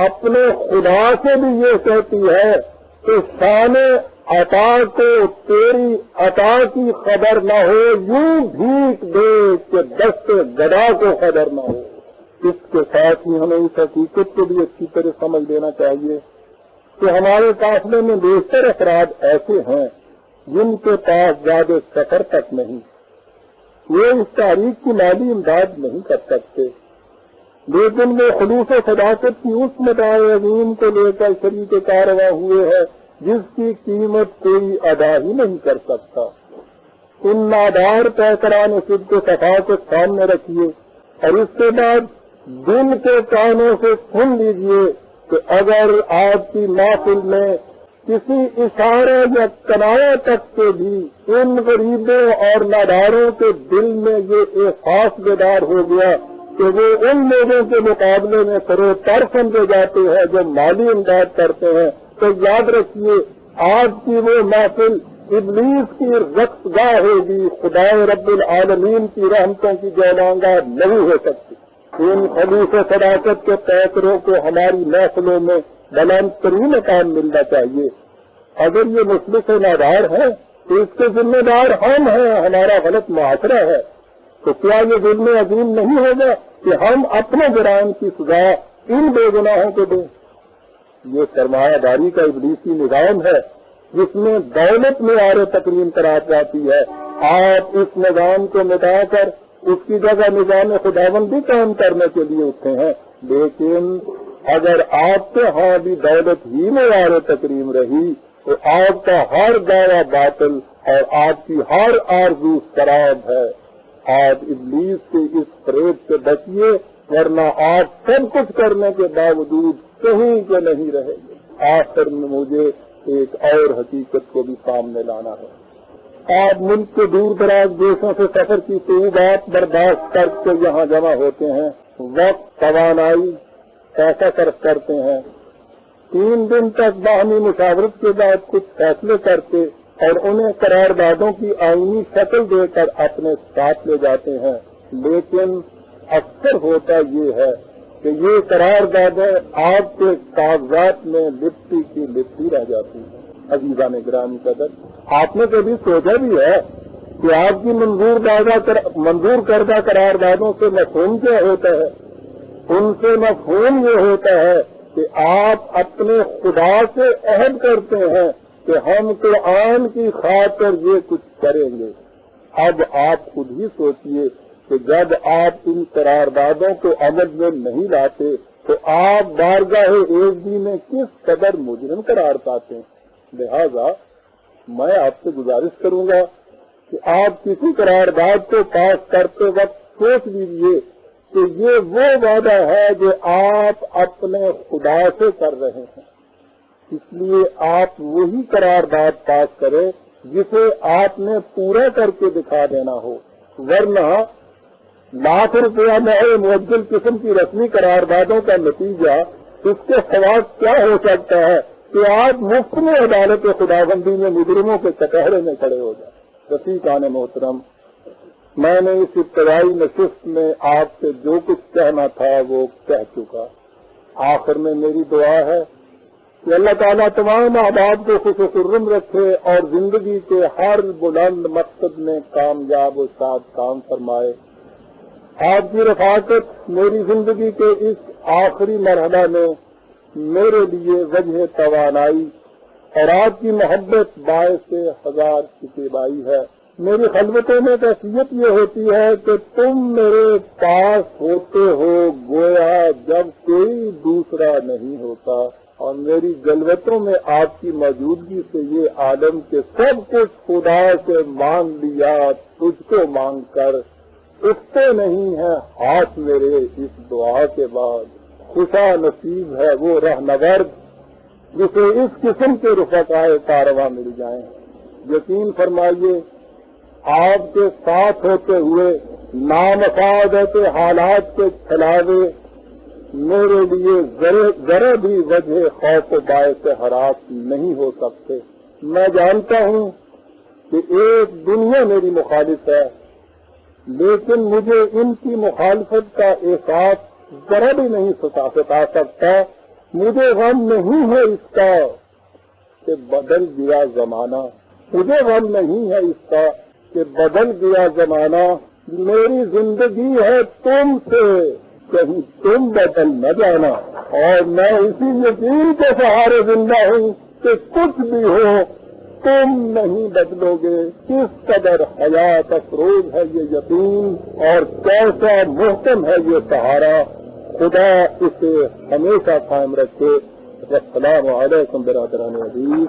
اپنے خدا سے بھی یہ کہتی ہے کہ شان عطا کو تیری عطا کی خبر نہ ہو، یوں بھیک دے کہ دست گدا کو خبر نہ ہو۔ اس کے ساتھ ہی ہمیں اس حقیقت کو بھی اچھی طرح سمجھ لینا چاہیے کہ ہمارے قافلے میں بیشتر افراد ایسے ہیں جن کے پاس زیادہ سفر تک نہیں، وہ اس تحریک کی مالی امداد نہیں کر سکتے، لیکن وہ خلوص و صداقت کی اس متاع عظیم کو لے کر شریک کارواں ہوئے ہیں جس کی قیمت کوئی ادا ہی نہیں کر سکتا۔ ان نادار پیکران صدق و صفا کو سامنے رکھیے اور اس کے بعد دل کے کانوں سے سن لیجیے کہ اگر آپ کی محفل میں کسی اشارے یا کنایہ تک سے بھی ان غریبوں اور ناداروں کے دل میں یہ احساس بیدار ہو گیا کہ وہ ان لوگوں کے مقابلے میں سروتر سمجھے جاتے ہیں جو مالی امداد کرتے ہیں، تو یاد رکھیے آج کی وہ محفل ابلیس کی رقص گاہ ہوگی، خدا رب العالمین کی رحمتوں کی جولانگاہ نہیں ہو سکتی۔ ان خلوص و صداقت کے پیکروں کو ہماری محفلوں میں بلند ترین مقام ملنا چاہیے۔ اگر یہ مفلس نادار ہے تو اس کے ذمہ دار ہم ہیں، ہمارا غلط معاشرہ ہے، تو کیا یہ ظلم عظیم نہیں ہوگا کہ ہم اپنے جرائم کی سزا ان بے گناہوں کو دیں؟ یہ سرمایہ داری کا ابلیسی نظام ہے جس میں دولت معیار تقریم قرار جاتی ہے۔ آپ اس نظام کو مٹا کر اس کی جگہ نظام خداوندی قائم کرنے کے لیے اٹھے ہیں، لیکن اگر آپ کے ہاں بھی دولت ہی معیار تقریم رہی تو آپ کا ہر دعویٰ باطل اور آپ کی ہر آرزو خراب ہے۔ آپ ابلیس کے اس فریب سے بچیے، ورنہ آپ سب کچھ کرنے کے باوجود کہیں کے نہیں رہیں گے۔ آخر میں مجھے ایک اور حقیقت کو بھی سامنے لانا ہے۔ آپ ملک کے دور دراز دیشوں سے سفر کی صعوبات برداشت کر کے یہاں جمع ہوتے ہیں، وقت، توانائی، پیسہ صرف کرتے ہیں، 3 دن تک باہمی مشاورت کے بعد کچھ فیصلے کرتے اور انہیں قراردادوں کی آئینی شکل دے کر اپنے ساتھ لے جاتے ہیں، لیکن اکثر ہوتا یہ ہے کہ یہ قراردادیں آپ کے کاغذات میں لپٹی کی لپٹی رہ جاتی ہیں۔ عزیزان گرامی قدر، آپ نے کبھی سوچا بھی ہے کہ آپ کی منظور کردہ قراردادوں سے مفہوم کیا ہوتا ہے؟ ان سے مفہوم یہ ہوتا ہے کہ آپ اپنے خدا سے عہد کرتے ہیں کہ ہم قرآن کی خاطر یہ کچھ کریں گے۔ اب آپ خود ہی سوچئے کہ جب آپ ان قراردادوں کو عمل میں نہیں لاتے تو آپ بارگاہ عزت میں کس قدر مجرم قرار پاتے ہیں۔ لہذا میں آپ سے گزارش کروں گا کہ آپ کسی قرارداد کو پاس کرتے وقت سوچ لیجئے کہ یہ وہ وعدہ ہے جو آپ اپنے خدا سے کر رہے ہیں، اس لیے آپ وہی قرارداد پاس کریں جسے آپ نے پورا کر کے دکھا دینا ہو۔ ورنہ لاکھ روپیہ نئے معدل قسم کی رسمی قراردادوں کا نتیجہ اس کے خلاف کیا ہو سکتا ہے کہ آج مفت میں عدالت خداوندی میں مجرموں کے کٹہرے میں کھڑے ہو جائے۔ رفیقان محترم، میں نے اس ابتدائی نشست میں آپ سے جو کچھ کہنا تھا وہ کہہ چکا۔ آخر میں میری دعا ہے کہ اللہ تعالیٰ تمام احباب کو خوش و خرم رکھے اور زندگی کے ہر بلند مقصد میں کامیاب و شاد کام فرمائے۔ آپ کی رفاقت میری زندگی کے اس آخری مرحلہ میں میرے لیے وجہ توانائی اور آپ کی محبت باعث ہزار شکیبائی ہے۔ میری خلوتوں میں کیفیت یہ ہوتی ہے کہ تم میرے پاس ہوتے ہو گویا جب کوئی دوسرا نہیں ہوتا، اور میری جلوتوں میں آپ کی موجودگی سے یہ عالم کے سب کچھ خدا سے مانگ لیا، تجھ کو مانگ کر اٹھتے نہیں ہیں ہاتھ میرے اس دعا کے بعد۔ خوشا نصیب ہے وہ رہنورد جسے اس قسم کے رفقائے کارواں مل جائیں۔ یقین فرمائیے آپ کے ساتھ ہوتے ہوئے نامفادت حالات کے چھلاوے میرے لیے ذرا بھی وجہ خوف و باعث ہراس نہیں ہو سکتے۔ میں جانتا ہوں کہ ایک دنیا میری مخالف ہے، لیکن مجھے ان کی مخالفت کا احساس ذرا بھی نہیں ستا سکتا۔ مجھے غم نہیں ہے اس کا کہ بدل گیا زمانہ، مجھے غم نہیں ہے اس کا کہ بدل گیا زمانہ۔ میری زندگی ہے تم سے، کہیں تم بدل نہ جانا، اور میں اسی یقین کے سہارے زندہ ہوں کہ کچھ بھی ہو تم نہیں بدلو گے۔ کس قدر حیات افروز ہے یہ یقین، اور کیسا محکم ہے یہ سہارا۔ خدا اسے ہمیشہ قائم رکھے۔ السلام علیکم برادران عزیز۔